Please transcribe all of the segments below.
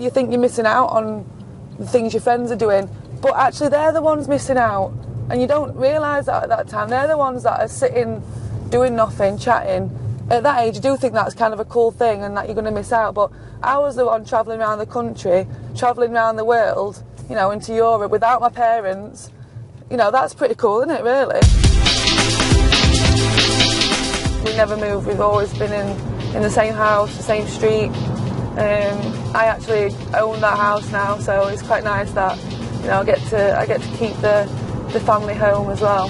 you think you're missing out on the things your friends are doing, but actually they're the ones missing out, and you don't realise that at that time. They're the ones that are sitting, doing nothing, chatting. At that age, you do think that's kind of a cool thing and that you're going to miss out, but I was the one travelling around the country, travelling around the world, you know, into Europe without my parents. You know, that's pretty cool, isn't it, really? We never moved. We've always been in the same house, the same street. I actually own that house now, so it's quite nice that, you know, I get to keep the family home as well.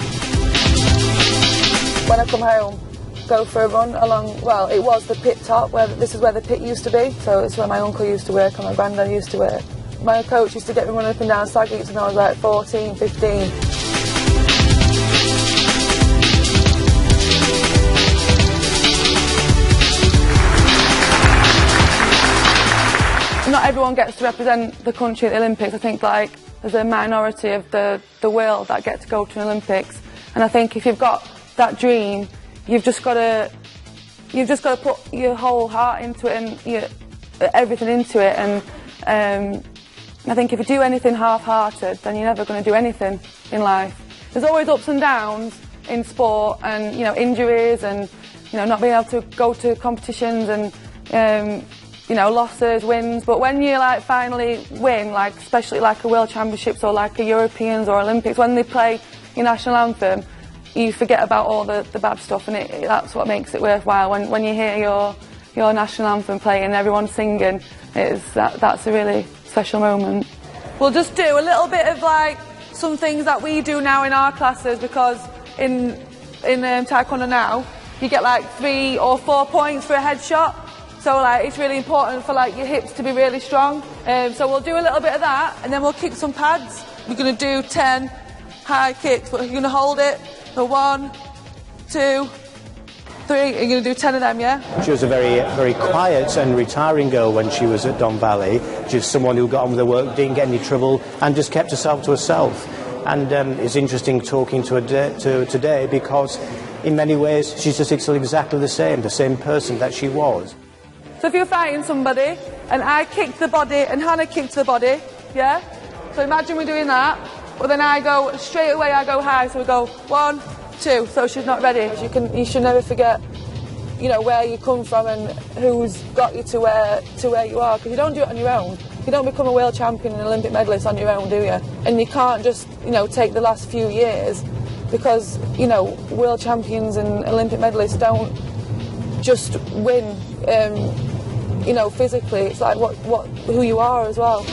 When I come home, go for a run along, well, it was the pit top, this is where the pit used to be, so it's where my uncle used to work and my granddad used to work. My coach used to get me running up and down Staggeats when I was like 14, 15. Not everyone gets to represent the country at the Olympics. I think like there's a minority of the world that get to go to an Olympics, and I think if you've got that dream, you've just got to put your whole heart into it and everything into it. And I think if you do anything half-hearted, then you're never going to do anything in life. There's always ups and downs in sport, and you know, injuries, and you know, not being able to go to competitions, and you know, losses, wins. But when you like finally win, like especially like a World Championships or like a Europeans or Olympics, when they play your national anthem, you forget about all the bad stuff, and that's what makes it worthwhile. When you hear your national anthem playing and everyone's singing, that's a really special moment. We'll just do a little bit of like some things that we do now in our classes, because in Taekwondo now you get like 3 or 4 points for a headshot. So like it's really important for like your hips to be really strong. So we'll do a little bit of that, and then we'll kick some pads. We're going to do 10 high kicks, but you're going to hold it for 1, 2, 3. You're going to do 10 of them, yeah? She was a very quiet and retiring girl when she was at Don Valley. She was someone who got on with her work, didn't get any trouble, and just kept herself to herself. And it's interesting talking to her today, because in many ways she's just still exactly the same person that she was. So if you're fighting somebody, and I kicked the body, and Hannah kicked the body, yeah? So imagine we're doing that, but then I go, straight away I go high, so we go 1, 2, so she's not ready. You should never forget, you know, where you come from and who's got you to where you are, because you don't do it on your own. You don't become a world champion and Olympic medalist on your own, do you? And you can't just, you know, take the last few years, because, you know, world champions and Olympic medalists don't just win, you know, physically. It's like who you are as well.